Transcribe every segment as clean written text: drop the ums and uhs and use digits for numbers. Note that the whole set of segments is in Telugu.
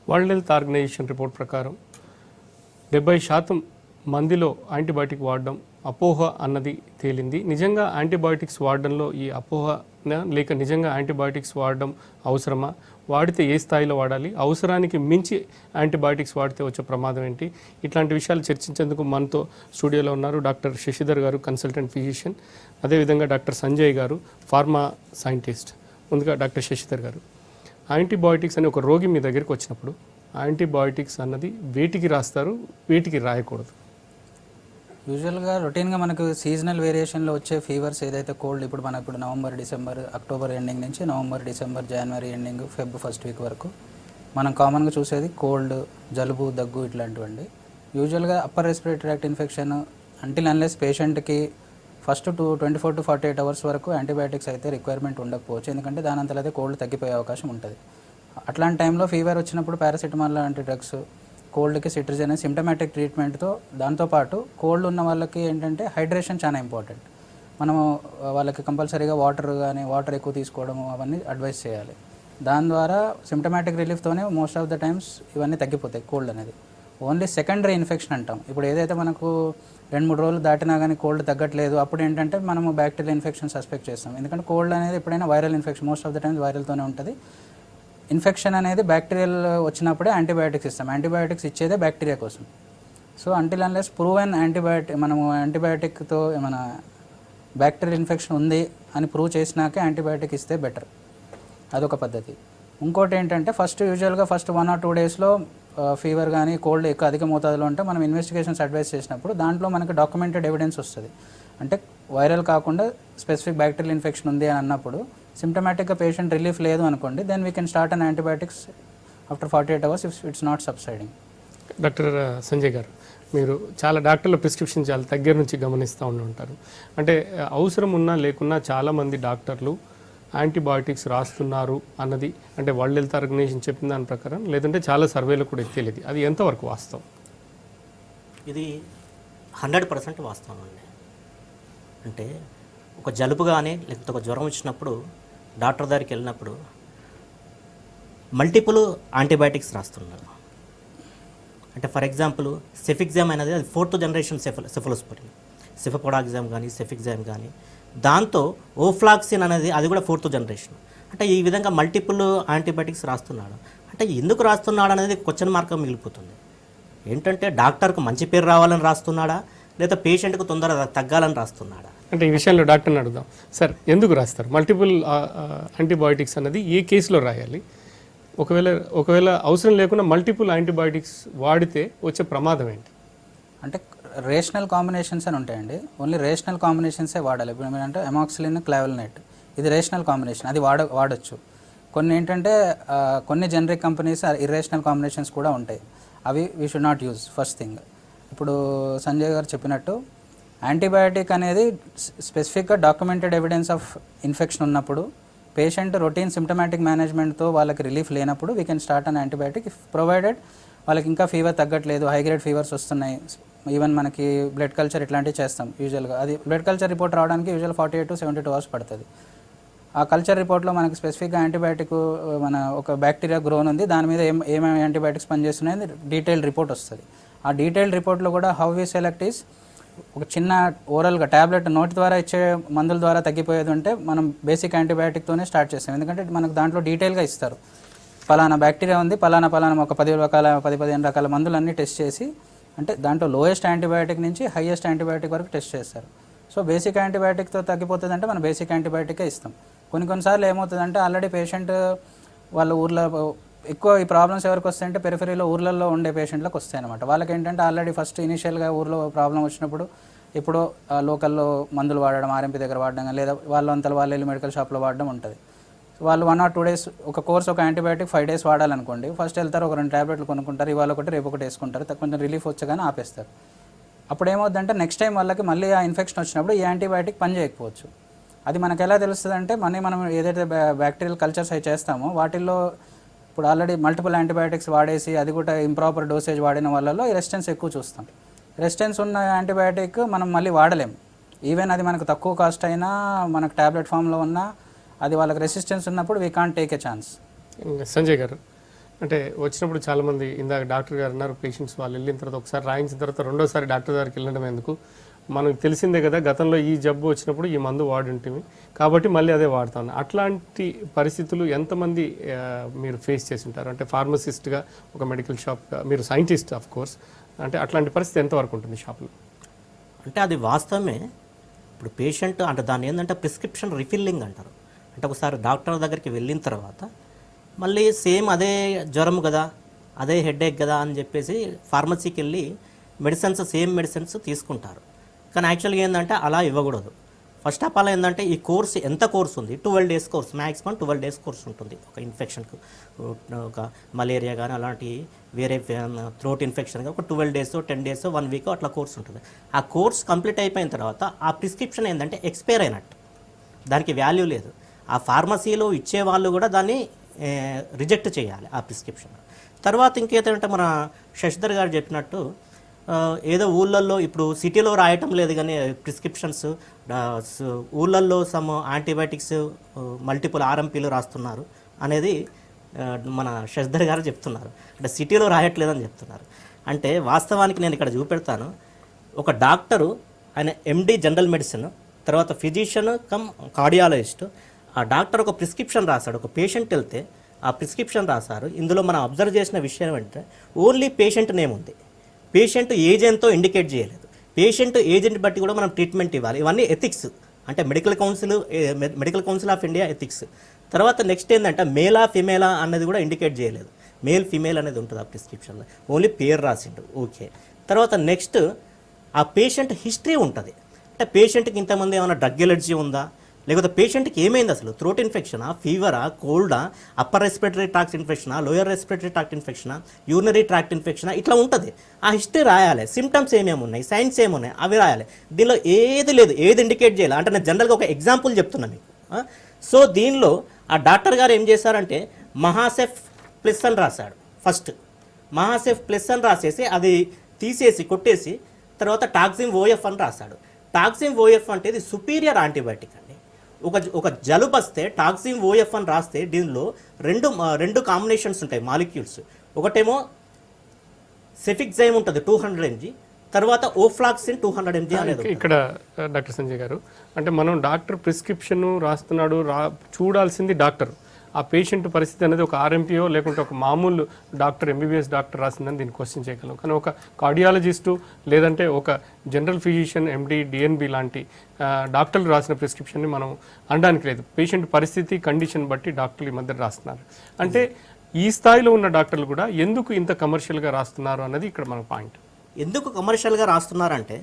వరల్డ్ హెల్త్ ఆర్గనైజేషన్ రిపోర్ట్ ప్రకారం 70% మందిలో యాంటీబయాటిక్ వాడడం అపోహ అన్నది తేలింది. నిజంగా యాంటీబయాటిక్స్ వాడడంలో ఈ అపోహ లేక నిజంగా యాంటీబయాటిక్స్ వాడడం అవసరమా, వాడితే ఏ స్థాయిలో వాడాలి, అవసరానికి మించి యాంటీబయాటిక్స్ వాడితే వచ్చే ప్రమాదం ఏంటి, ఇట్లాంటి విషయాలు చర్చించేందుకు మనతో స్టూడియోలో ఉన్నారు డాక్టర్ శశిధర్ గారు, కన్సల్టెంట్ ఫిజిషియన్, అదేవిధంగా డాక్టర్ సంజయ్ గారు, ఫార్మా సైంటిస్ట్. ముందుగా డాక్టర్ శశిధర్ గారు, యాంటీబయాటిక్స్ అనే ఒక రోగి మీ దగ్గరికి వచ్చినప్పుడు యాంటీబయాటిక్స్ అన్నది వేటికి రాస్తారు, వేటికి రాయకూడదు? యూజువల్గా రొటీన్గా మనకు సీజనల్ వేరియేషన్లో వచ్చే ఫీవర్స్ ఏదైతే కోల్డ్ ఇప్పుడు మనకు ఇప్పుడు నవంబర్, డిసెంబర్, అక్టోబర్ ఎండింగ్ నుంచి నవంబర్, డిసెంబర్, జనవరి ఎండింగ్, ఫెబ్ ఫస్ట్ వీక్ వరకు మనం కామన్గా చూసేది కోల్డ్, జలుబు, దగ్గు ఇట్లాంటివండి. యూజువల్గా upper respiratory tract infection until unless పేషెంట్కి ఫస్ట్ 24 to 48 అవర్స్ వరకు యాంటీబయాటిక్స్ అయితే రిక్వైర్మెంట్ ఉండకపోవచ్చు, ఎందుకంటే దాని అంతలో అయితే కోల్డ్ తగ్గిపోయే అవకాశం ఉంటుంది. అట్లాంటి టైంలో ఫీవర్ వచ్చినప్పుడు పారాసిటమాల్ లాంటి డ్రగ్స్, కోల్డ్కి సిట్రిజన్ సిమ్టమాటిక్ ట్రీట్మెంట్తో, దాంతోపాటు కోల్డ్ ఉన్న వాళ్ళకి ఏంటంటే హైడ్రేషన్ చాలా ఇంపార్టెంట్. మనము వాళ్ళకి కంపల్సరీగా వాటర్ ఎక్కువ తీసుకోవడము అవన్నీ అడ్వైస్ చేయాలి. దాని ద్వారా సిమ్టమాటిక్ రిలీఫ్తోనే మోస్ట్ ఆఫ్ ద టైమ్స్ ఇవన్నీ తగ్గిపోతాయి. కోల్డ్ అనేది ఓన్లీ సెకండరీ ఇన్ఫెక్షన్ అంటాం. ఇప్పుడు ఏదైతే మనకు 2-3 రోజులు దాటినా కానీ కోల్డ్ తగ్గట్లేదు, అప్పుడు ఏంటంటే మనము బ్యాక్టీరియల్ ఇన్ఫెక్షన్ సస్పెక్ట్ చేస్తాం. ఎందుకంటే కోల్డ్ అనేది ఎప్పుడైనా viral infection, most of the times వైరల్తోనే ఉంటుంది. ఇన్ఫెక్షన్ అనేది బ్యాక్టీరియల్ వచ్చినప్పుడే యాంటీబయాటిక్స్ ఇస్తాం. యాంటీబయాటిక్స్ ఇచ్చేదే బ్యాక్టీరియా కోసం. సో అంటిల్ అన్లెస్ ప్రూవెన్ మనము యాంటీబయాటిక్తో ఏమైనా బ్యాక్టీరియల్ ఇన్ఫెక్షన్ ఉంది అని ప్రూవ్ చేసినాకే యాంటీబయాటిక్ ఇస్తే బెటర్. అదొక పద్ధతి. ఇంకోటి ఏంటంటే యూజువల్గా ఫస్ట్ 1 or 2 డేస్లో ఫీవర్ కానీ కోల్డ్ ఎక్కువ అధిక మోతాదులో ఉంటే మనం ఇన్వెస్టిగేషన్స్ అడ్వైస్ చేసినప్పుడు దాంట్లో మనకు డాక్యుమెంటెడ్ ఎవిడెన్స్ వస్తుంది. అంటే వైరల్ కాకుండా స్పెసిఫిక్ బ్యాక్టీరియల్ ఇన్ఫెక్షన్ ఉంది అని అన్నప్పుడు సిమ్టమాటిక్గా పేషెంట్ రిలీఫ్ లేదు అనుకోండి, then we can start on antibiotics after 48 hours if it's not subsiding. Doctor Sanjay గారు, మీరు చాలా డాక్టర్ల ప్రిస్క్రిప్షన్ చాలా దగ్గర నుంచి గమనిస్తూ ఉంటారు. అంటే అవసరం ఉన్నా లేకున్నా చాలామంది డాక్టర్లు యాంటీబయాటిక్స్ రాస్తున్నారు అన్నది, అంటే వరల్డ్ హెల్త్ ఆర్గనైజేషన్ చెప్పిన దాని ప్రకారం, లేదంటే చాలా సర్వేలో కూడా తెలియదు, అది ఎంతవరకు వాస్తవం? ఇది 100% వాస్తవం అండి. అంటే ఒక జలుబు కానీ లేకపోతే ఒక జ్వరం వచ్చినప్పుడు డాక్టర్ దగ్గరికి వెళ్ళినప్పుడు మల్టిపుల్ యాంటీబయాటిక్స్ రాస్తున్నారు. అంటే ఫర్ ఎగ్జాంపుల్ సెఫిక్జామ్ అనేది అది 4th generation సెఫలోస్పోరిన్, సెఫపోడాక్జామ్ కానీ సెఫిక్జామ్ కానీ, దాంతో ఓఫ్లాక్సిన్ అనేది అది కూడా 4th generation. అంటే ఈ విధంగా మల్టిపుల్ యాంటీబయాటిక్స్ రాస్తున్నాడు. అంటే ఎందుకు రాస్తున్నాడు అనేది క్వశ్చన్ మార్క్ మిగిలిపోతుంది. ఏంటంటే డాక్టర్కు మంచి పేరు రావాలని రాస్తున్నాడా, లేదా పేషెంట్కు తొందరగా తగ్గాలని రాస్తున్నాడా? అంటే ఈ విషయంలో డాక్టర్ని అడుగుదాం. సార్, ఎందుకు రాస్తారు మల్టిపుల్ యాంటీబయాటిక్స్ అన్నది? ఏ కేసులో రాయాలి? ఒకవేళ అవసరం లేకుండా మల్టిపుల్ యాంటీబయాటిక్స్ వాడితే వచ్చే ప్రమాదం ఏంటి? అంటే రేషనల్ కాంబినేషన్స్ అని ఉంటాయండి. ఓన్లీ రేషనల్ కాంబినేషన్సే వాడాలి. ఇప్పుడు ఏమంటే ఎమాక్సిలిన్, క్లావెలినేట్, ఇది రేషనల్ కాంబినేషన్, అది వాడచ్చు. కొన్ని ఏంటంటే కొన్ని జనరిక్ కంపెనీస్ ఇర్రేషనల్ కాంబినేషన్స్ కూడా ఉంటాయి, అవి we should not use. First thing, ఇప్పుడు సంజయ్ గారు చెప్పినట్టు యాంటీబయాటిక్ అనేది స్పెసిఫిక్గా డాక్యుమెంటెడ్ ఎవిడెన్స్ ఆఫ్ ఇన్ఫెక్షన్ ఉన్నప్పుడు, పేషెంట్ రొటీన్ సిమ్టమాటిక్ మేనేజ్మెంట్తో వాళ్ళకి రిలీఫ్ లేనప్పుడు we can start an antibiotic if provided వాళ్ళకి ఇంకా ఫీవర్ తగ్గట్లేదు, హై గ్రేడ్ ఫీవర్స్ వస్తున్నాయి, ఈవెన్ మనకి బ్లడ్ కల్చర్ ఇట్లాంటివి చేస్తాం యూజువల్గా. అది బ్లడ్ కల్చర్ రిపోర్ట్ రావడానికి యూజువల్ 48 to 72 hours పడుతుంది. ఆ కల్చర్ రిపోర్ట్లో మనకి స్పెసిఫిక్గా యాంటీబయాటిక్ మన ఒక బ్యాక్టీరియా గ్రోన్ ఉంది, దాని మీద ఏమేమి యాంటీబయాటిక్స్ పనిచేస్తున్నాయని డీటెయిల్డ్ రిపోర్ట్ వస్తుంది. ఆ డీటెయిల్డ్ రిపోర్ట్లో కూడా హౌ వి సెలెక్ట్ ఈస్, ఒక చిన్న ఓరల్గా ట్యాబ్లెట్ నోటి ద్వారా ఇచ్చే మందుల ద్వారా తగ్గిపోయేది ఉంటే మనం బేసిక్ యాంటీబయాటిక్తోనే స్టార్ట్ చేస్తాం. ఎందుకంటే మనకు దాంట్లో డీటెయిల్గా ఇస్తారు, పలానా బ్యాక్టీరియా ఉంది, పలానా ఒక 10-15 రకాల మందులన్నీ టెస్ట్ చేసి, అంటే దాంట్లో లోయెస్ట్ యాంటీబయాటిక్ నుంచి హైయెస్ట్ యాంటీబయాటిక్ వరకు టెస్ట్ చేస్తారు. సో బేసిక్ యాంటీబయాటిక్తో తగ్గిపోతుంది అంటే మనం బేసిక్ యాంటీబయాటికే ఇస్తాం. కొన్నిసార్లు ఏమవుతుందంటే ఆల్రెడీ పేషెంట్ వాళ్ళ ఊర్లో ఎక్కువ ఈ ప్రాబ్లమ్స్ ఎవరికి వస్తాయంటే పెరిఫెరీలో ఊర్లలో ఉండే పేషెంట్లకు వస్తాయి అనమాట. వాళ్ళకి ఏంటంటే ఆల్రెడీ ఫస్ట్ ఇనిషియల్గా ఊర్లో ప్రాబ్లం వచ్చినప్పుడు ఇప్పుడు లోకల్లో మందులు వాడడం, ఆర్ఎంపీ దగ్గర వాడడం, లేదా వాళ్ళంతా వాళ్ళు వెళ్ళి మెడికల్ షాప్లో వాడడం ఉంటుంది. వాళ్ళు 1 or 2 days ఒక కోర్స్, ఒక యాంటీబయాటిక్ 5 days వాడాలనుకోండి, ఫస్ట్ వెళ్తారు, ఒక 2 ట్యాబ్లెట్లు కొనుక్కుంటారు, ఇవాళ ఒకటి రేపు ఒకటి వేసుకుంటారు, కొంచెం రిలీఫ్ వచ్చగానే ఆపేస్తారు. అప్పుడు ఏమవుతుందంటే నెక్స్ట్ టైం వాళ్ళకి మళ్ళీ ఆ ఇన్ఫెక్షన్ వచ్చినప్పుడు ఈ యాంటీబయాటిక్ పని చేయకపోవచ్చు. అది మనకు ఎలా తెలుస్తుంది అంటే మనం ఏదైతే బ్యాక్టీరియల్ కల్చర్స్ అవి చేస్తామో వాటిల్లో ఇప్పుడు ఆల్రెడీ మల్టిపుల్ యాంటీబయాటిక్స్ వాడేసి అది కూడా ఇంప్రాపర్ డోసేజ్ వాడిన వాళ్ళలో ఈ రెసిస్టెన్స్ ఎక్కువ చూస్తాం. రెసిస్టెన్స్ ఉన్న యాంటీబయాటిక్ మనం మళ్ళీ వాడలేం. ఈవెన్ అది మనకు తక్కువ కాస్ట్ అయినా, మనకు ట్యాబ్లెట్ ఫామ్లో ఉన్నా, అది వాళ్ళకి రెసిస్టెన్స్ ఉన్నప్పుడు we can't take a chance. Sanjay గారు, అంటే వచ్చినప్పుడు చాలామంది ఇందాక డాక్టర్ గారు అన్నారు, పేషెంట్స్ వాళ్ళు వెళ్ళిన తర్వాత ఒకసారి రాయించిన తర్వాత రెండోసారి డాక్టర్ దగ్గరికి వెళ్ళడం ఎందుకు, మనకు తెలిసిందే కదా గతంలో ఈ జబ్బు వచ్చినప్పుడు ఈ మందు వాడుంటుంది కాబట్టి మళ్ళీ అదే వాడుతాను. అట్లాంటి పరిస్థితులు ఎంతమంది మీరు ఫేస్ చేసి ఉంటారు? అంటే ఫార్మసిస్ట్గా, ఒక మెడికల్ షాప్గా, మీరు సైంటిస్ట్ ఆఫ్ కోర్స్, అంటే అట్లాంటి పరిస్థితి ఎంతవరకు ఉంటుంది షాప్లో? అంటే అది వాస్తవమే. ఇప్పుడు పేషెంట్ అంటే దాన్ని ఏంటంటే ప్రిస్క్రిప్షన్ రిఫిల్లింగ్ అంటారు. అంటే ఒకసారి డాక్టర్ దగ్గరికి వెళ్ళిన తర్వాత మళ్ళీ సేమ్ అదే జ్వరం కదా, అదే హెడేక్ కదా అని చెప్పేసి ఫార్మసీకి వెళ్ళి మెడిసిన్స్, సేమ్ మెడిసిన్స్ తీసుకుంటారు. కానీ యాక్చువల్గా ఏంటంటే అలా ఇవ్వకూడదు. ఫస్ట్ ఆఫ్ ఆల్ ఏంటంటే ఈ కోర్స్ ఎంత కోర్స్ ఉంది, 12 days course, maximum 12 days course ఉంటుంది ఒక ఇన్ఫెక్షన్కు. ఒక మలేరియా కానీ అలాంటి వేరే థ్రోట్ ఇన్ఫెక్షన్ ఒక 12 days, 10 days, 1 week అట్లా కోర్స్ ఉంటుంది. ఆ కోర్స్ కంప్లీట్ అయిపోయిన తర్వాత ఆ ప్రిస్క్రిప్షన్ ఏంటంటే ఎక్స్పైర్ అయినట్టు, దానికి వాల్యూ లేదు. ఆ ఫార్మసీలో ఇచ్చే వాళ్ళు కూడా దాన్ని రిజెక్ట్ చేయాలి ఆ ప్రిస్క్రిప్షన్. తర్వాత ఇంకేంటంటే మన శశిధర్ గారు చెప్పినట్టు ఏదో ఊళ్ళల్లో ఇప్పుడు సిటీలో రాయటం లేదు కానీ ప్రిస్క్రిప్షన్స్ ఊళ్ళల్లో సమ్ యాంటీబయాటిక్స్ మల్టిపుల్ ఆర్ఎంపీలు రాస్తున్నారు అనేది మన శశిధర్ గారు చెప్తున్నారు. అంటే సిటీలో రాయట్లేదని చెప్తున్నారు. అంటే వాస్తవానికి నేను ఇక్కడ చూపెడతాను. ఒక డాక్టరు, ఆయన ఎండి జనరల్ మెడిసిన్, తర్వాత ఫిజిషియన్ కమ్ కార్డియాలజిస్ట్, ఆ డాక్టర్ ఒక ప్రిస్క్రిప్షన్ రాశాడు. ఒక పేషెంట్ వెళ్తే ఆ ప్రిస్క్రిప్షన్ రాశారు. ఇందులో మనం అబ్జర్వ్ చేసిన విషయం ఏంటంటే ఓన్లీ పేషెంట్ నేమ్ ఉంది, పేషెంట్ ఏజ్ ఎంతో ఇండికేట్ చేయలేదు. పేషెంట్ ఏజెంట్ బట్టి కూడా మనం ట్రీట్మెంట్ ఇవ్వాలి. ఇవన్నీ ఎథిక్స్, అంటే medical council of India ethics. తర్వాత నెక్స్ట్ ఏంటంటే మేలా ఫిమేలా అన్నది కూడా ఇండికేట్ చేయలేదు. మేల్ ఫిమేల్ అనేది ఉంటుంది ఆ ప్రిస్క్రిప్షన్లో, ఓన్లీ పేరు రాసిండు. ఓకే. తర్వాత నెక్స్ట్ ఆ పేషెంట్ హిస్టరీ ఉంటుంది. అంటే పేషెంట్కి ఇంతమంది ఏమైనా డ్రగ్ ఎలర్జీ ఉందా, లేకపోతే పేషెంట్కి ఏమైంది, అసలు థ్రోట్ ఇన్ఫెక్షనా, ఫీవరా, కోల్డా, అప్పర్ రెస్పిరేటరీ ట్రాక్ట్ ఇన్ఫెక్షనా, లోయర్ రెస్పిరేటరీ ట్రాక్ట్ ఇన్ఫెక్షనా, యూరినరీ ట్రాక్ట్ ఇన్ఫెక్షనా, ఇట్లా ఉంటుంది. ఆ హిస్టరీ రాయాలి. సిమ్టమ్స్ ఏమేమి ఉన్నాయి, సైన్స్ ఏమున్నాయి అవి రాయాలి. దీనిలో ఏది లేదు, ఏది ఇండికేట్ చేయాలి. అంటే నేను జనరల్గా ఒక ఎగ్జాంపుల్ చెప్తున్నా మీకు. సో దీనిలో ఆ డాక్టర్ గారు ఏం చేశారంటే మహాసెఫ్ ప్లస్ అని రాశాడు. ఫస్ట్ మహాసెఫ్ ప్లస్ అని రాసేసి అది తీసేసి కొట్టేసి తర్వాత టాక్సిమ్ ఓఎఫ్ అని రాశాడు. టాక్సిమ్ ఓఎఫ్ అంటే ఇది సుపీరియర్ యాంటీబయాటిక్ అండి. ఒక జలుబు వస్తే టాక్సిమ్ ఓఎఫ్ అని రాస్తే దీనిలో రెండు కాంబినేషన్స్ ఉంటాయి మాలిక్యూల్స్. ఒకటేమో సెఫిక్జైమ్ ఉంటుంది 200 mg, తర్వాత ఓఫ్లాక్సిన్ 200 mg అనేది. ఇక్కడ డాక్టర్ సంజయ్ గారు, అంటే మనం డాక్టర్ ప్రిస్క్రిప్షన్ రాస్తున్నాడు, చూడాల్సింది డాక్టర్. ఆ పేషెంట్ పరిస్థితి అనేది ఒక ఆర్ఎంపీఓ లేకుంటే ఒక మామూలు డాక్టర్, ఎంబీబీఎస్ డాక్టర్ రాసిందని దీన్ని క్వశ్చన్ చేయగలం. కానీ ఒక కార్డియాలజిస్టు లేదంటే ఒక జనరల్ ఫిజిషియన్, ఎండి, డిఎన్బి లాంటి డాక్టర్లు రాసిన ప్రిస్క్రిప్షన్ని మనం అనడానికి లేదు. పేషెంట్ పరిస్థితి, కండిషన్ బట్టి డాక్టర్లు ఈ మధ్య రాస్తున్నారు. అంటే ఈ స్థాయిలో ఉన్న డాక్టర్లు కూడా ఎందుకు ఇంత కమర్షియల్గా రాస్తున్నారు అన్నది ఇక్కడ మన పాయింట్. ఎందుకు కమర్షియల్గా రాస్తున్నారంటే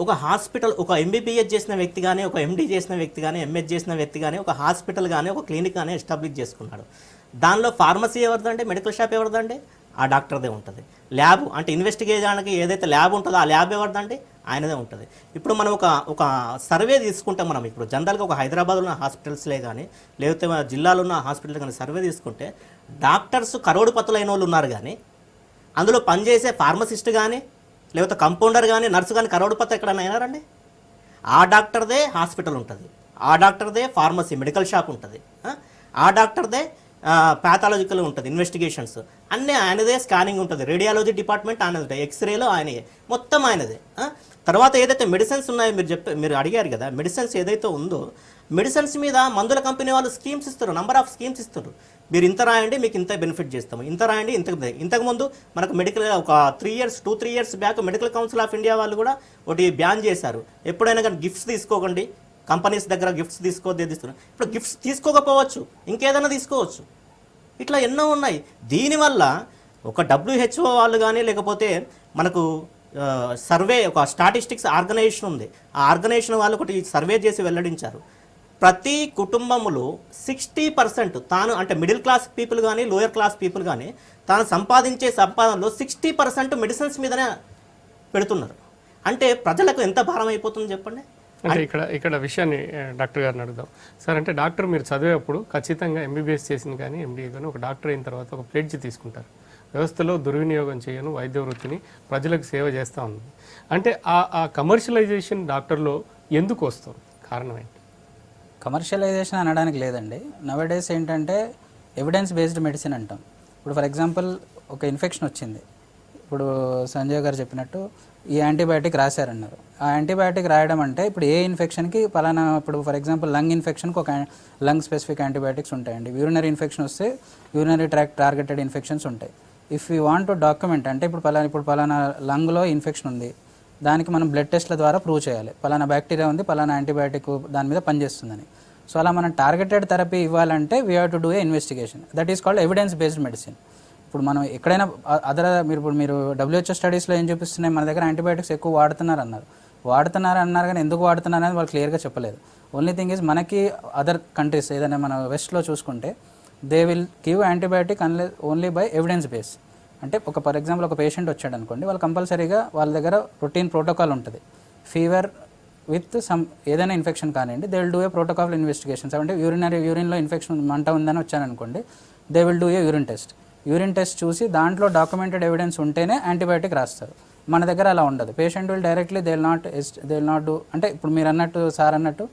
ఒక హాస్పిటల్, ఒక ఎంబీబీఎస్ చేసిన వ్యక్తి కానీ, ఒక ఎండీ చేసిన వ్యక్తి కానీ, ఎంఎస్ చేసిన వ్యక్తి కానీ ఒక హాస్పిటల్ కానీ, ఒక క్లినిక్ కానీ ఎస్టాబ్లిష్ చేసుకున్నాడు. దానిలో ఫార్మసీ ఎవరిదంటే, మెడికల్ షాప్ ఎవరిదంటే ఆ డాక్టర్దే ఉంటుంది. ల్యాబ్ అంటే ఇన్వెస్టిగేషన్కి ఏదైతే ల్యాబ్ ఉంటుందో ఆ ల్యాబ్ ఎవరిదంటే ఆయనదే ఉంటుంది. ఇప్పుడు మనం ఒక సర్వే తీసుకుంటే, మనం ఇప్పుడు జనరల్గా ఒక హైదరాబాద్లో ఉన్న హాస్పిటల్స్లే కానీ లేకపోతే జిల్లాలో ఉన్న హాస్పిటల్ కానీ సర్వే తీసుకుంటే డాక్టర్స్ కరోడుపతులైన వాళ్ళు ఉన్నారు. కానీ అందులో పనిచేసే ఫార్మసిస్ట్ కానీ లేకపోతే కంపౌండర్ కానీ, నర్సు కానీ కరోడుపతి ఎక్కడైనా అయినారండి? ఆ డాక్టర్దే హాస్పిటల్ ఉంటుంది, ఆ డాక్టర్దే ఫార్మసీ మెడికల్ షాప్ ఉంటుంది, ఆ డాక్టర్దే ప్యాథాలజికల్ ఉంటుంది, ఇన్వెస్టిగేషన్స్ అన్నీ ఆయనదే, స్కానింగ్ ఉంటుంది, రేడియాలజీ డిపార్ట్మెంట్ ఆయనదే, ఎక్స్రేలో ఆయనదే, మొత్తం ఆయనదే. తర్వాత ఏదైతే మెడిసిన్స్ ఉన్నాయో మీరు అడిగారు కదా, మెడిసిన్స్ ఏదైతే ఉందో మెడిసిన్స్ మీద మందుల కంపెనీ వాళ్ళు స్కీమ్స్ ఇస్తారు, నంబర్ ఆఫ్ స్కీమ్స్ ఇస్తారు. మీరు ఇంత రాయండి మీకు ఇంత బెనిఫిట్ చేస్తాము, ఇంత రాయండి ఇంతకుముందు మనకు మెడికల్ ఒక 2-3 years back medical council of India వాళ్ళు కూడా ఒకటి బ్యాన్ చేశారు. ఎప్పుడైనా కానీ గిఫ్ట్స్ తీసుకోకండి, కంపెనీస్ దగ్గర గిఫ్ట్స్ తీసుకోవద్దు. ఇప్పుడు గిఫ్ట్స్ తీసుకోకపోవచ్చు, ఇంకేదైనా తీసుకోవచ్చు. ఇట్లా ఎన్నో ఉన్నాయి. దీనివల్ల ఒక WHO వాళ్ళు కానీ లేకపోతే మనకు సర్వే, ఒక స్టాటిస్టిక్స్ ఆర్గనైజేషన్ ఉంది, ఆ ఆర్గనైజేషన్ వాళ్ళు ఒకటి సర్వే చేసి వెల్లడించారు. ప్రతి కుటుంబంలో 60% తాను, అంటే మిడిల్ క్లాస్ పీపుల్ కానీ లోయర్ క్లాస్ పీపుల్ కానీ తాను సంపాదించే సంపాదనలో 60% మెడిసిన్స్ మీదనే పెడుతున్నారు. అంటే ప్రజలకు ఎంత భారం అయిపోతుంది చెప్పండి. అంటే ఇక్కడ విషయాన్ని డాక్టర్ గారిని అడుగుదాం సార్. అంటే డాక్టర్ మీరు చదివేటప్పుడు ఖచ్చితంగా ఎంబీబీఎస్ చేసిన కానీ ఎంబీఏ కానీ ఒక డాక్టర్ అయిన తర్వాత ఒక ప్లెడ్జ్ తీసుకుంటారు, వ్యవస్థలో దుర్వినియోగం చేయను, వైద్య వృత్తిని ప్రజలకు సేవ చేస్తూ ఉంది. అంటే ఆ కమర్షియలైజేషన్ డాక్టర్లో ఎందుకు వస్తుంది, కారణం ఏంటి? కమర్షియలైజేషన్ అనడానికి లేదండి. నవడేస్ ఏంటంటే ఎవిడెన్స్ బేస్డ్ మెడిసిన్ అంటాం. ఇప్పుడు ఫర్ ఎగ్జాంపుల్ ఒక ఇన్ఫెక్షన్ వచ్చింది, ఇప్పుడు సంజయ్ గారు చెప్పినట్టు ఈ యాంటీబయాటిక్ రాశారన్నారు. ఆ యాంటీబయాటిక్ రాయడం అంటే ఇప్పుడు ఏ ఇన్ఫెక్షన్కి పలానా, ఇప్పుడు ఫర్ ఎగ్జాంపుల్ లంగ్ ఇన్ఫెక్షన్కి ఒక లంగ్ స్పెసిఫిక్ యాంటీబయాటిక్స్ ఉంటాయండి. యూరినరీ ఇన్ఫెక్షన్ వస్తే యూరినరీ ట్రాక్ట్ టార్గెటెడ్ ఇన్ఫెక్షన్స్ ఉంటాయి. If you want to document అంటే ఇప్పుడు పలానా లంగ్లో ఇన్ఫెక్షన్ ఉంది, దానికి మనం బ్లడ్ టెస్ట్ల ద్వారా ప్రూవ్ చేయాలి పలానా బ్యాక్టీరియా ఉంది, పలానా యాంటీబయాటిక్ దాని మీద పనిచేస్తుందని. సో అలా మనం టార్గెటెడ్ థెరపీ ఇవ్వాలంటే we have to do a investigation. That is called evidence based medicine. ఇప్పుడు మనం ఎక్కడైనా మీరు WHO స్టడీస్లో ఏం చూపిస్తున్నాయి, మన దగ్గర యాంటీబయాటిక్స్ ఎక్కువ వాడుతున్నారు అన్నారు కానీ ఎందుకు వాడుతున్నారు అనేది వాళ్ళు క్లియర్గా చెప్పలేదు. ఓన్లీ థింగ్ ఈజ్ మనకి అదర్ కంట్రీస్ ఏదైనా మన వెస్ట్లో చూసుకుంటే they will give antibiotic only by evidence base. అంటే ఫర్ ఎగ్జాంపుల్ ఒక పేషెంట్ వచ్చాడు అనుకోండి, వాళ్ళు కంపల్సరీగా వాళ్ళ దగ్గర రొటీన్ ప్రోటోకాల్ ఉంటుంది. ఫీవర్ విత్ సమ్ ఏదైనా ఇన్ఫెక్షన్ కానివ్వండి, they will do a protocol investigations. అంటే యూరిన్లో ఇన్ఫెక్షన్ మంట ఉందని వచ్చారనుకోండి, they will do a urine test చూసి దాంట్లో డాక్యుమెంటెడ్ ఎవిడెన్స్ ఉంటేనే యాంటీబయాటిక్ రాస్తారు. మన దగ్గర అలా ఉండదు. Patient will directly they will not do. అంటే ఇప్పుడు మీరు అన్నట్టు సార్ అన్నట్టు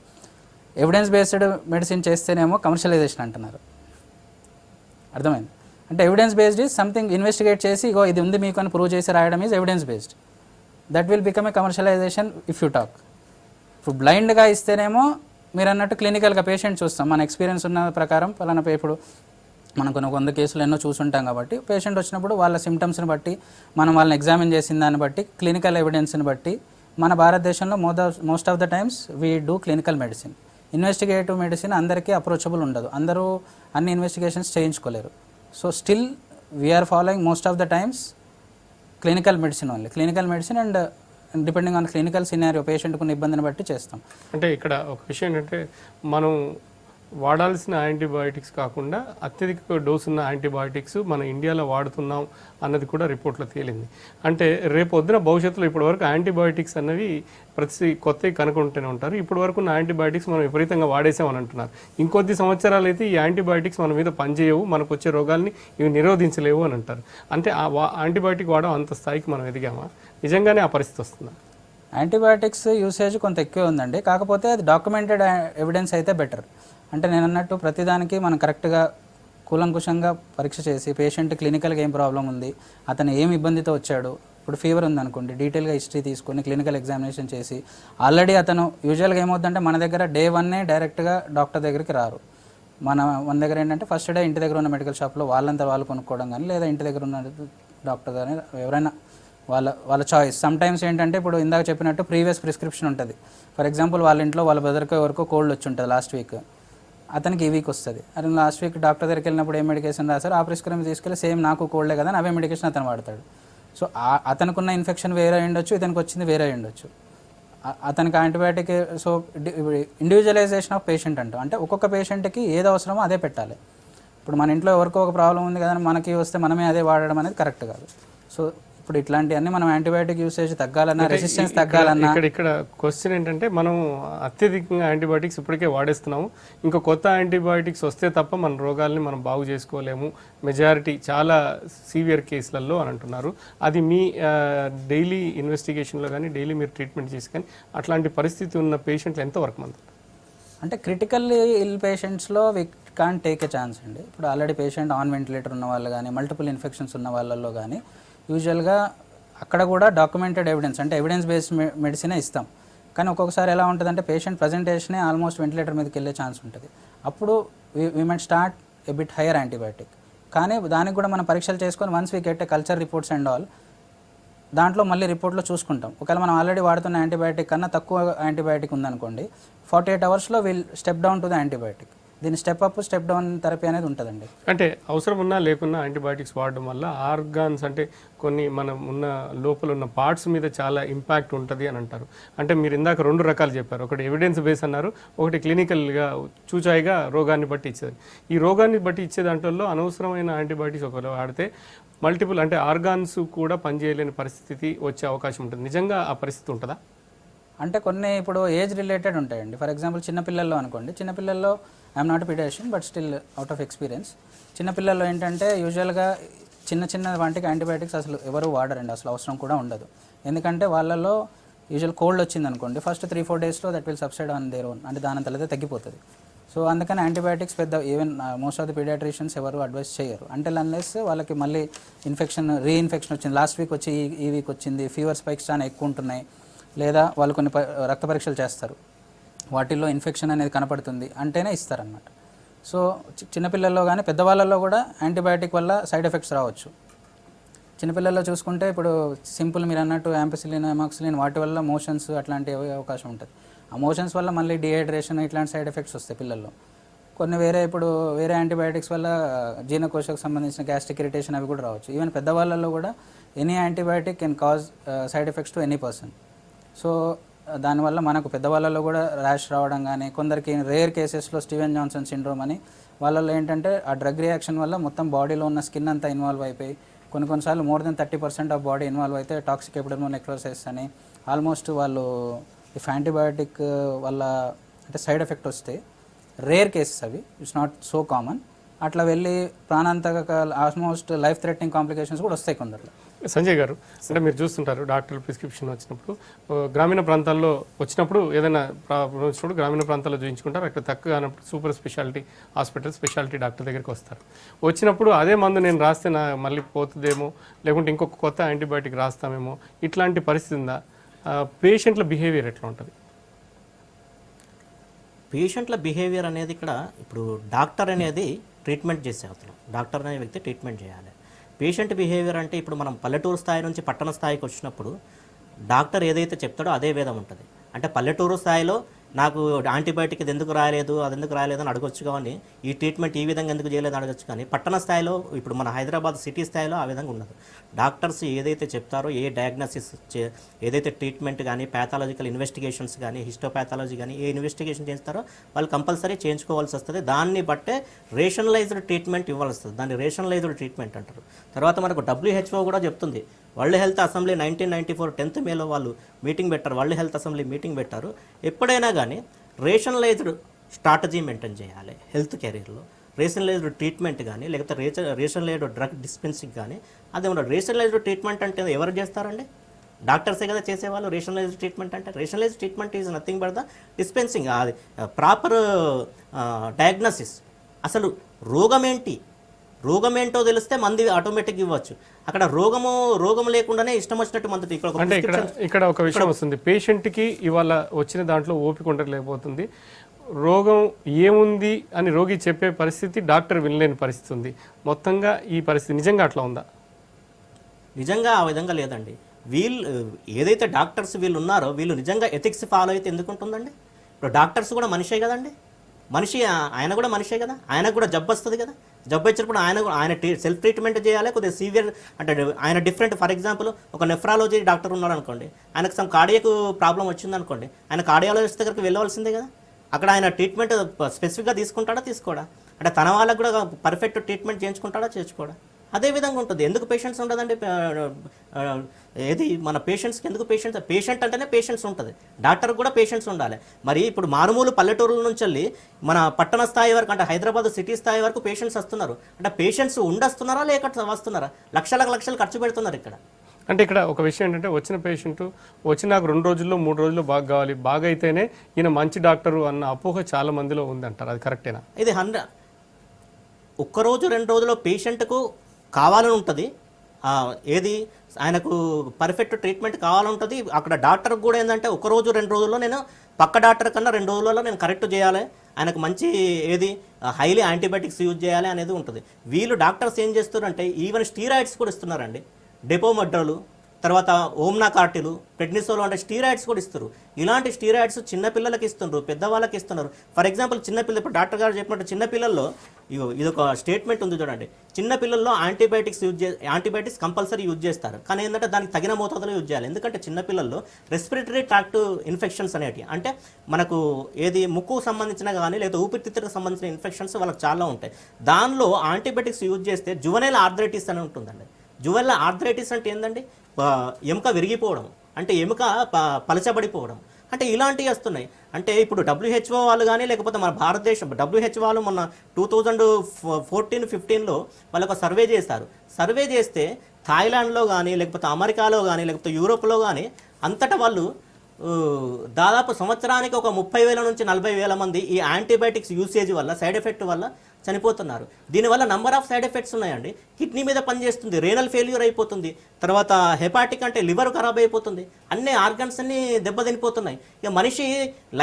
ఎవిడెన్స్ బేస్డ్ మెడిసిన్ చేస్తేనేమో కమర్షియలైజేషన్ అంటున్నారు. అర్థమైంది? అంటే evidence based is something investigate చేసి ఇగో ఇది ఉంది మీకు అని ప్రూవ్ చేసి రాయడం is evidence based. That will become a commercialisation if you talk. ఇప్పుడు బ్లైండ్గా ఇస్తేనేమో మీరు అన్నట్టు క్లినికల్గా పేషెంట్ చూస్తాం, మన ఎక్స్పీరియన్స్ ఉన్న ప్రకారం పలానా ఇప్పుడు మనం కొన్ని 100 కేసులు ఎన్నో చూసుంటాం కాబట్టి పేషెంట్ వచ్చినప్పుడు వాళ్ళ సిమ్టమ్స్ని బట్టి మనం వాళ్ళని ఎగ్జామిన్ చేసిన దాన్ని బట్టి క్లినికల్ ఎవిడెన్స్ని బట్టి మన భారతదేశంలో most of the times we do clinical medicine. Investigative medicine అందరికీ అప్రోచబుల్ ఉండదు, అందరూ అన్ని ఇన్వెస్టిగేషన్స్ చేయించుకోలేరు. So still we are following most of the times clinical medicine only. Clinical medicine and depending on clinical scenario పేషెంట్కు ఉన్న ఇబ్బందిని బట్టి చేస్తాం. అంటే ఇక్కడ ఒక విషయం ఏంటంటే మనం వాడాల్సిన యాంటీబయాటిక్స్ కాకుండా అత్యధిక డోసు ఉన్న యాంటీబయాటిక్స్ మన ఇండియాలో వాడుతున్నాం అన్నది కూడా రిపోర్ట్లో తేలింది. అంటే రేపు వద్దున భవిష్యత్తులో ఇప్పటివరకు యాంటీబయాటిక్స్ అన్నవి ప్రతి కొత్తవి కనుక్కుంటూనే ఉంటారు. ఇప్పటి వరకు ఉన్న యాంటీబయాటిక్స్ మనం విపరీతంగా వాడేసామని అంటున్నారు. ఇంకొద్ది సంవత్సరాలు అయితే ఈ యాంటీబయాటిక్స్ మన మీద పనిచేయవు, మనకు వచ్చే రోగాల్ని ఇవి నిరోధించలేవు అని అంటారు. అంటే ఆ యాంటీబయాటిక్ వాడడం అంత స్థాయికి మనం ఎదిగామా? నిజంగానే ఆ పరిస్థితి వస్తుందా? యాంటీబయాటిక్స్ యూసేజ్ కొంత ఎక్కువ ఉందండి, కాకపోతే అది డాక్యుమెంటెడ్ ఎవిడెన్స్ అయితే బెటర్. అంటే నేను అన్నట్టు ప్రతిదానికి మనం కరెక్ట్గా కూలంకుషంగా పరీక్ష చేసి పేషెంట్ క్లినికల్గా ఏం ప్రాబ్లం ఉంది, అతను ఏం ఇబ్బందితో వచ్చాడు, ఇప్పుడు ఫీవర్ ఉందనుకోండి డీటెయిల్గా హిస్టరీ తీసుకొని క్లినికల్ ఎగ్జామినేషన్ చేసి ఆల్రెడీ అతను యూజువల్గా ఏమవుతుందంటే మన దగ్గర డే 1 డైరెక్ట్గా డాక్టర్ దగ్గరికి రారు. మన దగ్గర ఏంటంటే ఫస్ట్ డే ఇంటి దగ్గర ఉన్న మెడికల్ షాప్లో వాళ్ళంతా వాళ్ళు కొనుక్కోవడం కానీ, లేదా ఇంటి దగ్గర ఉన్న డాక్టర్ కానీ ఎవరైనా వాళ్ళ చాయిస్. సమ్ టైమ్స్ ఏంటంటే ఇప్పుడు ఇందాక చెప్పినట్టు ప్రీవియస్ ప్రిస్క్రిప్షన్ ఉంటుంది. ఫర్ ఎగ్జాంపుల్ వాళ్ళ ఇంట్లో వాళ్ళ బ్రదర్కి ఎవరికో కోల్డ్ వచ్చి ఉంటుంది లాస్ట్ వీక్, అతనికి ఈ వీక్ వస్తుంది. అది లాస్ట్ వీక్ డాక్టర్ దగ్గరికి వెళ్ళినప్పుడు ఏం మెడికేషన్ రాశారు, ఆ ప్రిస్క్రిప్షన్ తీసుకెళ్ళి సేమ్ నాకు కోల్డే కదా అవే మెడికేషన్ అతను వాడతాడు. సో అతనుకున్న ఇన్ఫెక్షన్ వేరే ఉండొచ్చు, ఇతనికి వచ్చింది వేరే ఉండొచ్చు, అతనికి antibiotic. So individualisation of patient అంటే ఒక్కొక్క పేషెంట్కి ఏది అవసరమో అదే పెట్టాలి. ఇప్పుడు మన ఇంట్లో ఎవరికో ఒక ప్రాబ్లం ఉంది కదా మనకి వస్తే మనమే అదే వాడడం అనేది కరెక్ట్ కాదు. సో ఇప్పుడు ఇట్లాంటివన్నీ మనం యాంటీబయాటిక్ యూసేజ్ తగ్గాలన్నా, రెసిస్టెన్స్ తగ్గాలన్నా, ఇక్కడ క్వశ్చన్ ఏంటంటే మనం అత్యధికంగా యాంటీబయాటిక్స్ ఇప్పటికే వాడేస్తున్నాము, ఇంకా కొత్త యాంటీబయాటిక్స్ వస్తే తప్ప మన రోగాల్ని మనం బాగు చేసుకోలేము మెజారిటీ చాలా సీవియర్ కేసులలో అని అంటున్నారు. అది మీ డైలీ ఇన్వెస్టిగేషన్లో కానీ డైలీ మీరు ట్రీట్మెంట్ చేసి కానీ అట్లాంటి పరిస్థితి ఉన్న పేషెంట్లు ఎంతవరకు మంది? అంటే క్రిటికల్లీ ఇల్ పేషెంట్స్లో we can't take a chance అండి. ఇప్పుడు ఆల్రెడీ పేషెంట్ ఆన్ వెంటిలేటర్ ఉన్న వాళ్ళు కానీ మల్టిపుల్ ఇన్ఫెక్షన్స్ ఉన్న వాళ్ళల్లో కానీ యూజువల్గా అక్కడ కూడా డాక్యుమెంటెడ్ ఎవిడెన్స్ అంటే ఎవిడెన్స్ బేస్డ్ మెడిసినే ఇస్తాం. కానీ ఒక్కొక్కసారి ఎలా ఉంటుందంటే పేషెంట్ ప్రజెంటేషనే ఆల్మోస్ట్ వెంటిలేటర్ మీదకి వెళ్ళే ఛాన్స్ ఉంటుంది. అప్పుడు we might start a bit hire antibiotic. కానీ దానికి కూడా మనం పరీక్షలు చేసుకొని once we get culture reports and all దాంట్లో మళ్ళీ రిపోర్ట్లో చూసుకుంటాం. ఒకవేళ మనం ఆల్రెడీ వాడుతున్న యాంటీబయాటిక్ కన్నా తక్కువ యాంటీబయాటిక్ ఉందనుకోండి 48 అవర్స్లో will step down to the antibiotic. దీని step up step down therapy అనేది ఉంటుందండి. అంటే అవసరం ఉన్నా లేకున్నా యాంటీబయాటిక్స్ వాడడం వల్ల ఆర్గాన్స్ అంటే కొన్ని మనం ఉన్న లోపల ఉన్న పార్ట్స్ మీద చాలా ఇంపాక్ట్ ఉంటుంది అని అంటారు. అంటే మీరు ఇందాక 2 రకాలు చెప్పారు, ఒకటి ఎవిడెన్స్ బేస్ అన్నారు, ఒకటి క్లినికల్గా చూచాయిగా రోగాన్ని బట్టి ఇచ్చేది. ఈ రోగాన్ని బట్టి ఇచ్చే దాంట్లో అనవసరమైన యాంటీబయాటిక్స్ ఒకవేళ వాడితే మల్టిపుల్ అంటే ఆర్గాన్స్ కూడా పనిచేయలేని పరిస్థితి వచ్చే అవకాశం ఉంటుంది. నిజంగా ఆ పరిస్థితి ఉంటుందా? అంటే కొన్ని ఇప్పుడు ఏజ్ రిలేటెడ్ ఉంటాయండి. ఫర్ ఎగ్జాంపుల్ చిన్నపిల్లల్లో అనుకోండి, చిన్నపిల్లల్లో I'm not pediatrician but still out of experience, చిన్నపిల్లల్లో ఏంటంటే యూజువల్గా చిన్న వాటికి యాంటీబయాటిక్స్ అసలు ఎవరు వాడరండి, అసలు అవసరం కూడా ఉండదు. ఎందుకంటే వాళ్ళలో యూజువల్ కోల్డ్ వచ్చింది అనుకోండి ఫస్ట్ 3-4 డేస్లో that will subside on their own, అంటే దానంతలైతే తగ్గిపోతుంది. సో అందుకని యాంటీబయాటిక్స్ పెద్ద even most of the paediatricians ఎవరు అడ్వైస్ చేయరు అంటిల్ అన్లెస్ వాళ్ళకి మళ్ళీ రీఇన్ఫెక్షన్ వచ్చింది, లాస్ట్ వీక్ వచ్చి ఈ వీక్ వచ్చింది, ఫీవర్ స్పైక్స్ చాలా ఎక్కువ ఉంటున్నాయి, లేదా వాళ్ళు కొన్ని రక్త పరీక్షలు చేస్తారు, వాటిల్లో ఇన్ఫెక్షన్ అనేది కనపడుతుంది అంటేనే ఇస్తారనమాట. సో చిన్నపిల్లల్లో కానీ పెద్దవాళ్ళల్లో కూడా యాంటీబయాటిక్ వల్ల సైడ్ ఎఫెక్ట్స్ రావచ్చు. చిన్నపిల్లల్లో చూసుకుంటే ఇప్పుడు సింపుల్ మీరు అన్నట్టు యాంపిసిలిన్, ఎమాక్సిలిన్ వాటి వల్ల మోషన్స్ అట్లాంటివి అవకాశం ఉంటుంది. ఆ మోషన్స్ వల్ల మళ్ళీ డిహైడ్రేషన్ ఇట్లాంటి సైడ్ ఎఫెక్ట్స్ వస్తాయి పిల్లల్లో. కొన్ని వేరే యాంటీబయాటిక్స్ వల్ల జీర్ణకోశకు సంబంధించిన గ్యాస్ట్రిక్ ఇరిటేషన్ అవి కూడా రావచ్చు. ఈవెన్ పెద్దవాళ్ళల్లో కూడా any antibiotic can cause side effects to any person. So దానివల్ల మనకు పెద్దవాళ్ళలో కూడా ర్యాష్ రావడం కానీ, కొందరికి రేర్ కేసెస్లో స్టీవెన్ జాన్సన్ సిండ్రోమ్ అని వాళ్ళలో ఏంటంటే ఆ డ్రగ్ రియాక్షన్ వల్ల మొత్తం బాడీలో ఉన్న స్కిన్ అంతా ఇన్వాల్వ్ అయిపోయి కొన్నిసార్లు more than 30% of body involve అయితే టాక్సిక్ ఎపిడెర్మల్ నెక్రోసిస్ అని ఆల్మోస్ట్ వాళ్ళు ఇఫ్ యాంటీబయాటిక్ వల్ల అంటే సైడ్ ఎఫెక్ట్ వస్తే రేర్ కేసెస్ అవి, ఇట్స్ నాట్ సో కామన్, అట్లా వెళ్ళి ప్రాణాంతక ఆల్మోస్ట్ లైఫ్ థ్రెటనింగ్ కాంప్లికేషన్స్ కూడా వస్తాయి కొందరిలో. సంజయ్ గారు, అంటే మీరు చూస్తుంటారు డాక్టర్ ప్రిస్క్రిప్షన్ వచ్చినప్పుడు గ్రామీణ ప్రాంతాల్లో వచ్చినప్పుడు ఏదైనా ప్రాబ్లం వచ్చినప్పుడు గ్రామీణ ప్రాంతాల్లో చూపించుకుంటారు, అక్కడ తక్కువ కానప్పుడు super speciality hospital speciality doctor దగ్గరికి వస్తారు. వచ్చినప్పుడు అదే మందు నేను రాస్తే మళ్ళీ పోతుందేమో, లేకుంటే ఇంకొక కొత్త యాంటీబయాటిక్ రాస్తామేమో, ఇట్లాంటి పరిస్థితి ఉందా? పేషెంట్ల బిహేవియర్ ఎట్లా ఉంటుంది? పేషెంట్ల బిహేవియర్ అనేది ఇక్కడ ఇప్పుడు డాక్టర్ అనేది ట్రీట్మెంట్ చేసే అవసరం, డాక్టర్ అనే వ్యక్తి ట్రీట్మెంట్ చేయాలి. పేషెంట్ బిహేవియర్ అంటే ఇప్పుడు మనం పల్లెటూరు స్థాయి నుంచి పట్టణ స్థాయికి వచ్చినప్పుడు డాక్టర్ ఏదైతే చెప్తాడో అదే వేదం ఉంటుంది. అంటే పల్లెటూరు స్థాయిలో నాకు యాంటీబయాటిక్ ఇది ఎందుకు రాయలేదు, అది ఎందుకు రాయలేదు అని అడగొచ్చు, కానీ ఈ ట్రీట్మెంట్ ఈ విధంగా ఎందుకు చేయలేదు అడగచ్చు. కానీ పట్టణ స్థాయిలో ఇప్పుడు మన హైదరాబాద్ సిటీ స్థాయిలో ఆ విధంగా ఉండదు. డాక్టర్స్ ఏదైతే చెప్తారో, ఏ డయాగ్నోసిస్ ఏదైతే ట్రీట్మెంట్ కానీ, ప్యాథాలజికల్ ఇన్వెస్టిగేషన్స్ కానీ, హిస్టోపాథాలజీ కానీ ఏ ఇన్వెస్టిగేషన్ చేస్తారో వాళ్ళు కంపల్సరీ చేయించుకోవాల్సి వస్తుంది. దాన్ని బట్టే రేషనలైజ్డ్ ట్రీట్మెంట్ ఇవ్వాల్సి వస్తుంది. దాన్ని రేషనలైజ్డ్ ట్రీట్మెంట్ అంటారు. తర్వాత మనకు WHO కూడా చెప్తుంది, వరల్డ్ హెల్త్ అసెంబ్లీ 1994 10th మేలో వాళ్ళు మీటింగ్ పెట్టారు, వరల్డ్ హెల్త్ అసెంబ్లీ మీటింగ్ పెట్టారు. ఎప్పుడైనా కానీ రేషనలైజ్డ్ స్ట్రాటజీ మెయింటైన్ చేయాలి హెల్త్ కెరీర్లో. రేషనలైజ్డ్ ట్రీట్మెంట్ కానీ, లేకపోతే రేషనలైజ్డ్ డ్రగ్ డిస్పెన్సింగ్ కానీ, అదేమన్నా రేషనలైజ్డ్ ట్రీట్మెంట్ అంటే ఎవరు చేస్తారండి? డాక్టర్సే కదా చేసేవాళ్ళు. రేషనలైజ్డ్ ట్రీట్మెంట్ అంటే rationalised treatment is nothing but the dispensing, అది ప్రాపర్ డయాగ్నోసిస్. అసలు రోగం ఏంటో తెలిస్తే మంది ఆటోమేటిక్ ఇవ్వచ్చు. అక్కడ రోగం లేకుండానే ఇష్టం వచ్చినట్టు మంది. అంటే ఇక్కడ ఒక విషయం వస్తుంది, పేషెంట్కి ఇవాళ వచ్చిన దాంట్లో ఓపిక ఉండలేకపోతుంది, రోగం ఏముంది అని రోగి చెప్పే పరిస్థితి డాక్టర్ వినలేని పరిస్థితి ఉంది. మొత్తంగా ఈ పరిస్థితి నిజంగా అట్లా ఉందా? నిజంగా ఆ విధంగా లేదండి. ఏదైతే డాక్టర్స్ వీళ్ళు ఉన్నారో వీళ్ళు నిజంగా ఎథిక్స్ ఫాలో అయితే ఎందుకు ఉంటుందండి? ఇప్పుడు డాక్టర్స్ కూడా మనిషే కదండి, ఆయన కూడా మనిషే కదా, ఆయనకు కూడా జబ్బు వస్తుంది కదా. జబ్బు వచ్చినప్పుడు ఆయన సెల్ఫ్ ట్రీట్మెంట్ చేయాలి. కొద్దిగా సీవియర్ అంటే ఆయన డిఫరెంట్, ఫర్ ఎగ్జాంపుల్ ఒక నెఫ్రాలజీ డాక్టర్ ఉన్నాడు అనుకోండి, ఆయనకు సమ్ కార్డియాక్ ప్రాబ్లం వచ్చింది అనుకోండి, ఆయన కార్డియాలజిస్ట్ దగ్గరికి వెళ్ళవలసిందే కదా. అక్కడ ఆయన ట్రీట్మెంట్ స్పెసిఫిక్గా తీసుకుంటాడా తీసుకోడా, అంటే తన వాళ్ళకు కూడా పర్ఫెక్ట్ ట్రీట్మెంట్ చేయించుకుంటాడా చేయించుకోడా, అదే విధంగా ఉంటుంది. ఎందుకు పేషెంట్స్ ఉండదండి? ఏది మన పేషెంట్స్కి ఎందుకు పేషెంట్ అంటేనే పేషెంట్స్ ఉంటుంది, డాక్టర్ కూడా పేషెంట్స్ ఉండాలి. మరి ఇప్పుడు మారుమూలు పల్లెటూరుల నుంచి వెళ్ళి మన పట్టణ స్థాయి వరకు, అంటే హైదరాబాద్ సిటీ స్థాయి వరకు పేషెంట్స్ వస్తున్నారు. అంటే పేషెంట్స్ ఉండొస్తున్నారా లేక వస్తున్నారా? లక్షలు ఖర్చు పెడుతున్నారు ఇక్కడ. అంటే ఇక్కడ ఒక విషయం ఏంటంటే, వచ్చిన పేషెంట్ వచ్చి నాకు 2 రోజుల్లో 3 రోజుల్లో బాగా కావాలి, బాగా అయితేనే ఈయన మంచి డాక్టరు అన్న అపోహ చాలా మందిలో ఉందంటారు. అది కరెక్టేనా? ఇది 1 రోజు 2 రోజుల్లో పేషెంట్కు కావాలని ఉంటుంది, ఏది ఆయనకు పర్ఫెక్ట్ ట్రీట్మెంట్ కావాలని ఉంటుంది. అక్కడ డాక్టర్కి కూడా ఏంటంటే 1 రోజు 2 రోజుల్లో నేను పక్క డాక్టర్ కన్నా 2 రోజులలో నేను కరెక్ట్ చేయాలి, ఆయనకు మంచి ఏది హైలీ యాంటీబయాటిక్స్ యూజ్ చేయాలి అనేది ఉంటుంది. వీళ్ళు డాక్టర్స్ ఏం చేస్తారంటే ఈవెన్ స్టీరాయిడ్స్ కూడా ఇస్తున్నారండి, డెపోమెడ్రోలు, తర్వాత ఓమ్నా కార్టిలు, ప్రెడ్నిసోల్ అంటే స్టీరాయిడ్స్ కూడా ఇస్తారు. ఇలాంటి స్టీరాయిడ్స్ చిన్నపిల్లలకి ఇస్తున్నారు, పెద్దవాళ్ళకి ఇస్తున్నారు. ఫర్ ఎగ్జాంపుల్ చిన్నపిల్లలు, ఇప్పుడు డాక్టర్ గారు చెప్పినట్టు చిన్నపిల్లల్లో ఇదొక స్టేట్మెంట్ ఉంది చూడండి, చిన్నపిల్లల్లో యాంటీబయాటిక్స్ కంపల్సరీ యూజ్ చేస్తారు, కానీ ఏంటంటే దానికి తగిన మోతాదులో యూజ్ చేయాలి. ఎందుకంటే చిన్నపిల్లల్లో రెస్పిరేటరీ ట్రాక్ట్ ఇన్ఫెక్షన్స్ అనేవి, అంటే మనకు ఏది ముక్కు సంబంధించిన కానీ లేదా ఊపిరితిత్తులకు సంబంధించిన ఇన్ఫెక్షన్స్ వాళ్ళకి చాలా ఉంటాయి. దానిలో యాంటీబయాటిక్స్ యూజ్ చేస్తే జువెనైల్ ఆర్థరైటిస్ అని ఉంటుందండి. జువెనైల్ ఆర్థరైటిస్ అంటే ఏంటండి? ఎముక విరిగిపోవడం, అంటే ఎముక పలచబడిపోవడం, అంటే ఇలాంటివి వస్తున్నాయి. అంటే ఇప్పుడు WHO వాళ్ళు కానీ లేకపోతే మన భారతదేశం WHO వాళ్ళు మొన్న 2014-15లో వాళ్ళు ఒక సర్వే చేస్తారు. సర్వే చేస్తే థాయిలాండ్లో కానీ లేకపోతే అమెరికాలో కానీ లేకపోతే యూరోప్లో కానీ అంతటా వాళ్ళు దాదాపు సంవత్సరానికి ఒక 30,000 నుంచి 40,000 మంది ఈ యాంటీబయాటిక్స్ యూసేజ్ వల్ల సైడ్ ఎఫెక్ట్ వల్ల చనిపోతున్నారు. దీనివల్ల నంబర్ ఆఫ్ సైడ్ ఎఫెక్ట్స్ ఉన్నాయండి. కిడ్నీ మీద పనిచేస్తుంది, రేనల్ ఫెయిల్యూర్ అయిపోతుంది, తర్వాత హెపాటిక్ అంటే లివర్ ఖరాబ్ అయిపోతుంది, అన్ని ఆర్గన్స్ అన్ని దెబ్బతినిపోతున్నాయి. ఇక మనిషి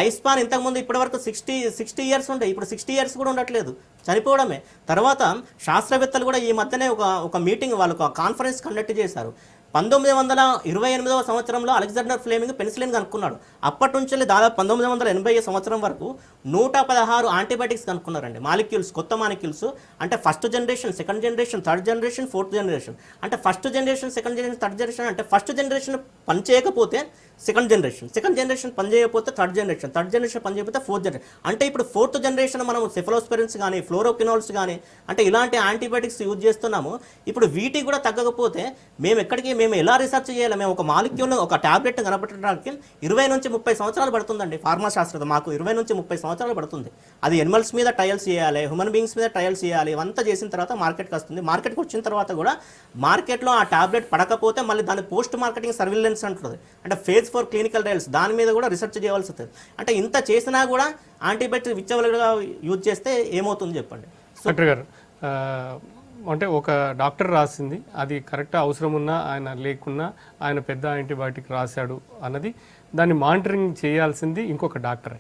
లైఫ్ స్పాన్ ఇంతకుముందు ఇప్పటివరకు 60 ఇయర్స్ ఉండే, ఇప్పుడు 60 ఇయర్స్ కూడా ఉండట్లేదు, చనిపోవడమే. తర్వాత శాస్త్రవేత్తలు కూడా ఈ మధ్యనే ఒక మీటింగ్, వాళ్ళు ఒక కాన్ఫరెన్స్ కండక్ట్ చేశారు. 1928వ సంవత్సరంలో అలెగ్జాండర్ ఫ్లెమింగ్ పెన్సిలిన్ కనుక్కున్నాడు. అప్పటి నుంచి దాదాపు 1980 సంవత్సరం వరకు 116 యాంటీబయాటిక్స్ కనుక్కున్నారండి, మాలిక్యూల్స్, కొత్త మాలిక్యూల్స్. అంటే first generation, second generation, third generation, fourth generation. అంటే first generation, second generation, third generation అంటే ఫస్ట్ జనరేషన్ పనిచేయకపోతే సెకండ్ జనరేషన్, సెకండ్ జనరేషన్ పనిచేయకపోతే థర్డ్ జనరేషన్, థర్డ్ జనరేషన్ పనిచేయకపోతే ఫోర్త్ జనరేషన్. అంటే ఇప్పుడు ఫోర్త్ జనరేషన్ మనం సెఫలోస్పెరిన్స్ కానీ ఫ్లోరోకినోల్స్ కానీ అంటే ఇలాంటి యాంటీబయాటిక్స్ యూజ్ చేస్తున్నాము. ఇప్పుడు వీటికి కూడా తగ్గకపోతే మేము ఎలా రీసెర్చ్ చేయాలి? మేము ఒక మాలిక్యూల్, ఒక టాబ్లెట్ కనబెట్టడానికి 20 నుంచి 30 సంవత్సరాలు పడుతుందండి. ఫార్మా శాస్త్రం మాకు 20 నుంచి 30 సంవత్సరాలు పడుతుంది. అది ఎనిమల్స్ మీద ట్రయల్స్ చేయాలి, హ్యూమన్ బీయింగ్స్ మీద ట్రయల్స్ చేయాలి, ఇవంతా చేసిన తర్వాత మార్కెట్కి వస్తుంది. మార్కెట్కి వచ్చిన తర్వాత కూడా మార్కెట్లో ఆ టాబ్లెట్ పడకపోతే మళ్ళీ దాని పోస్ట్ మార్కెటింగ్ సర్విలెన్స్ అంటుంది, అంటే ఫేజ్ 4 క్లినికల్ ట్రయల్స్, దాని మీద కూడా రీసెర్చ్ చేయవలసి వస్తుంది. అంటే ఇంత చేసినా కూడా యాంటీబయాటిక్ విచ్చవలుగా యూజ్ చేస్తే ఏమవుతుంది చెప్పండి డాక్టర్ గారు? అంటే ఒక డాక్టర్ రాసింది అది కరెక్ట్ అవసరం ఉన్నా ఆయన లేకున్నా ఆయన పెద్ద యాంటీబయాటిక్ రాశాడు అన్నది దాన్ని మానిటరింగ్ చేయాల్సింది ఇంకొక డాక్టరే.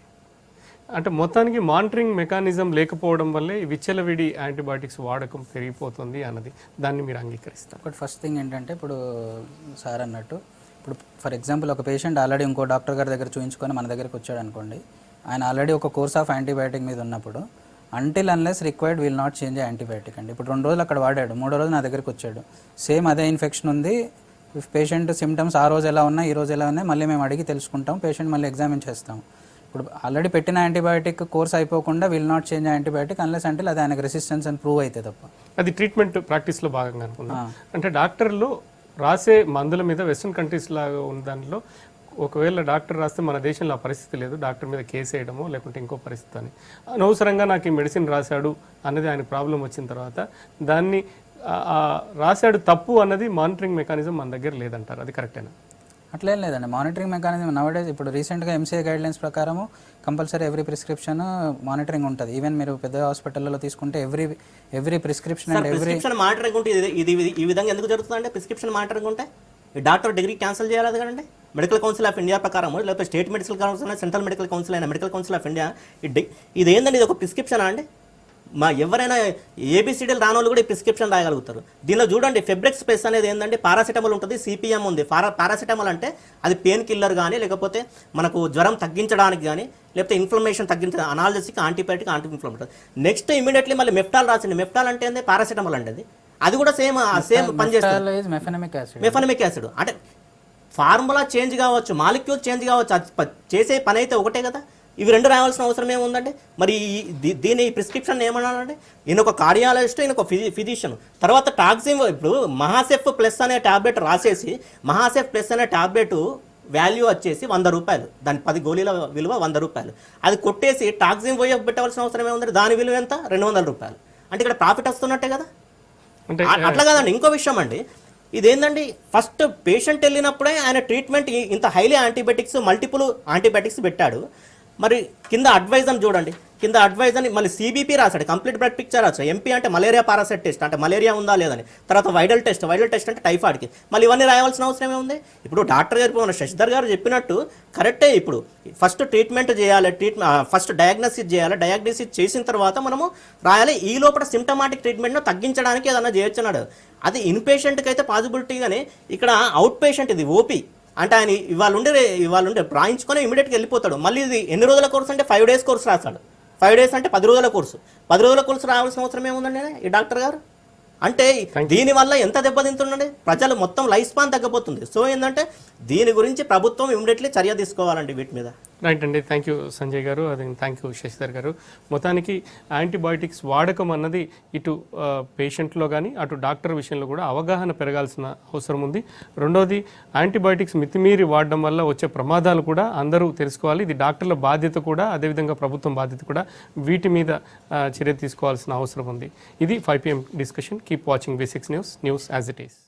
అంటే మొత్తానికి మానిటరింగ్ మెకానిజం లేకపోవడం వల్లే విచ్చలవిడి యాంటీబయాటిక్స్ వాడకం పెరిగిపోతుంది అన్నది, దాన్ని మీరు అంగీకరిస్తారు? ఒకటి ఫస్ట్ థింగ్ ఏంటంటే, ఇప్పుడు సార్ అన్నట్టు, ఇప్పుడు ఫర్ ఎగ్జాంపుల్ ఒక పేషెంట్ ఆల్రెడీ ఇంకో డాక్టర్ గారి దగ్గర చూపించుకొని మన దగ్గరికి వచ్చాడు అనుకోండి, ఆయన ఆల్రెడీ ఒక కోర్స్ ఆఫ్ యాంటీబయాటిక్ మీద ఉన్నప్పుడు until unless required will not change antibiotic అండి. ఇప్పుడు 2 రోజులు అక్కడ వాడాడు, 3వ రోజు నా దగ్గరికి వచ్చాడు, సేమ్ అదే ఇన్ఫెక్షన్ ఉంది, పేషెంట్ సిమ్టమ్స్ ఆ రోజు ఎలా ఉన్నాయి, ఈ రోజు ఎలా ఉన్నాయి, మళ్ళీ మేము అడిగి తెలుసుకుంటాం, పేషెంట్ మళ్ళీ ఎగ్జామిన్ చేస్తాం. ఇప్పుడు ఆల్రెడీ పెట్టిన యాంటీబయాటిక్ కోర్స్ అయిపోకుండా will not change antibiotic unless అంటే అది ఆయనకు రెసిస్టెన్స్ అని ప్రూవ్ అయితే తప్ప. అది ట్రీట్మెంట్ ప్రాక్టీస్లో భాగంగా అనుకున్నాం. అంటే డాక్టర్లు రాసే మందుల మీద వెస్ట్రన్ కంట్రీస్ లాగా ఉన్న దానిలో ఒకవేళ డాక్టర్ రాస్తే మన దేశంలో ఆ పరిస్థితి లేదు, డాక్టర్ మీద కేసు వేయడమో లేకుంటే ఇంకో పరిస్థితి అని, అనవసరంగా నాకు ఈ మెడిసిన్ రాశాడు అన్నది ఆయన ప్రాబ్లం వచ్చిన తర్వాత దాన్ని రాశాడు తప్పు అన్నది మానిటరింగ్ మెకానిజం మన దగ్గర లేదంటారు, అది కరెక్టేనా? అట్లేం లేదండి. మానిటరింగ్ మెకానిజం నవడేస్ ఇప్పుడు రీసెంట్గా ఎంసీఏ గైడ్లైన్స్ ప్రకారము కంపల్సరీ ఎవ్రీ ప్రిస్క్రిప్షన్ మానిటరింగ్ ఉంటుంది. ఈవెన్ మీరు పెద్ద హాస్పిటల్లో తీసుకుంటే every prescription and prescription monitoring ఉంటే ఇది ఈ విధంగా ఎందుకు జరుగుతుందంటే, ప్రిస్క్రిప్షన్ మానిటరింగ్ ఉంటే ఈ డాక్టర్ డిగ్రీ క్యాన్సిల్ చేయాలి కదండి. మెడికల్ కౌన్సిల్ ఆఫ్ ఇండియా ప్రకారం, లేకపోతే స్టేట్ మెడికల్ కౌన్సిల్ అయినా సెంట్రల్ మెడికల్ కౌన్సిల్ అయినా మెడికల్ కౌన్సిల్ ఆఫ్ ఇండియా ఇది ఏంటండి, ఇది ఒక ప్రిస్క్రిప్షనా అండి? ఎవరైనా ఏబిసిడీలు రాని వాళ్ళు కూడా ఈ ప్రిస్క్రిప్షన్ రాయగలుగుతారు. దీనిలో చూడండి, ఫెబ్రెక్స్ ప్లస్ అనేది ఏంటంటే పారాసిటమాల్ ఉంటుంది, సిపిఎం ఉంది. పారాసిటమాల్ అంటే అది పెయిన్ కిల్లర్ కానీ, లేకపోతే మనకు జ్వరం తగ్గించడానికి కానీ, లేకపోతే ఇన్ఫ్లమేషన్ తగ్గించడం, analgesic, antibiotic, anti inflammatory. Next immediately మళ్ళీ మెఫ్టాల్ రాసింది. మెఫ్టాల్ అంటే ఏంది? పారాసిటమాల్ అంటే అది కూడా సేమ్ పనిచేస్తుంది, మెఫెనమిక్ యాసిడ్. అంటే ఫార్ములా చేంజ్ కావచ్చు, మాలిక్యూల్ చేంజ్ కావచ్చు, చేసే పని అయితే ఒకటే కదా. ఇవి రెండు రావాల్సిన అవసరం ఏముందండి? మరి దీని ప్రిస్క్రిప్షన్ ఏమన్నానంటే, ఈయన ఒక కార్డియాలజిస్ట్, ఈయన ఒక ఫిజిషియన్. తర్వాత టాక్సిమ్, ఇప్పుడు మహాసెఫ్ ప్లస్ అనే ట్యాబ్లెట్ రాసేసి, మహాసెఫ్ ప్లస్ అనే ట్యాబ్లెట్ వాల్యూ వచ్చేసి 100 రూపాయలు, దాని 10 గోళీల విలువ 100 రూపాయలు. అది కొట్టేసి టాక్సిమ్ పోయి పెట్టవలసిన అవసరం ఏముందండి? దాని విలువ ఎంత? 200 రూపాయలు. అంటే ఇక్కడ ప్రాఫిట్ వస్తున్నట్టే కదా. అట్లా కదండి. ఇంకో విషయం అండి, ఇదేంటండి, ఫస్ట్ పేషెంట్ వెళ్ళినప్పుడే ఆయన ట్రీట్మెంట్ ఇంత హైలీ యాంటీబయాటిక్స్, మల్టిపుల్ యాంటీబయాటిక్స్ పెట్టాడు. మరి కింద అడ్వైజ్ అని చూడండి, కింద అడ్వైజ్ అని మళ్ళీ సిబిపి రాశాడు, కంప్లీట్ బ్లడ్ పిక్చర్ రాశాడు. ఎంపీ అంటే మలేరియా పారాసైట్ టెస్ట్, అంటే మలేరియా ఉందా లేదని. తర్వాత వైరల్ టెస్ట్ అంటే టైఫాయిడ్కి. మళ్ళీ ఇవన్నీ రాయవలసిన అవసరం ఏముంది? ఇప్పుడు డాక్టర్ గారు, మన శశిధర్ గారు చెప్పినట్టు కరెక్టే. ఇప్పుడు ఫస్ట్ ట్రీట్మెంట్ చేయాలి, ఫస్ట్ డయాగ్నోసిస్ చేయాలి, డయాగ్నోసిస్ చేసిన తర్వాత మనము రాయాలి. ఈ లోపల సిమ్టమాటిక్ ట్రీట్మెంట్ను తగ్గించడానికి ఏదన్నా చేయొచ్చున్నాడు. అది ఇన్ పేషెంట్కి అయితే పాసిబిలిటీ, కానీ ఇక్కడ అవుట్ పేషెంట్, ఇది ఓపీ అంటే ఆయన ఇవాళ ఉండే రాయించుకొని ఇమీడియట్గా వెళ్ళిపోతాడు. మళ్ళీ ఇది ఎన్ని రోజుల కోర్సు అంటే 5 days కోర్సు రాస్తాడు. 5 days అంటే 10 రోజుల కోర్సు. 10 రోజుల కోర్సు రావాల్సిన అవసరం ఏముందండి ఈ డాక్టర్ గారు? అంటే దీనివల్ల ఎంత దెబ్బతింటుందండి? ప్రజలు మొత్తం లైఫ్ స్పాన్ తగ్గిపోతుంది. సో ఏంటంటే దీని గురించి ప్రభుత్వం ఇమీడియట్లీ చర్య తీసుకోవాలండి వీటి మీద. రైట్ అండి, థ్యాంక్ యూ సంజయ్ గారు, అది థ్యాంక్ యూ శశిధర్ గారు. మొత్తానికి యాంటీబయాటిక్స్ వాడకం అన్నది ఇటు పేషెంట్లో కానీ అటు డాక్టర్ విషయంలో కూడా అవగాహన పెరగాల్సిన అవసరం ఉంది. రెండోది, యాంటీబయాటిక్స్ మితిమీరి వాడడం వల్ల వచ్చే ప్రమాదాలు కూడా అందరూ తెలుసుకోవాలి. ఇది డాక్టర్ల బాధ్యత కూడా, అదేవిధంగా ప్రభుత్వం బాధ్యత కూడా. వీటి మీద చర్య తీసుకోవాల్సిన అవసరం ఉంది. ఇది 5 PM discussion. Keep watching V6 news as it is.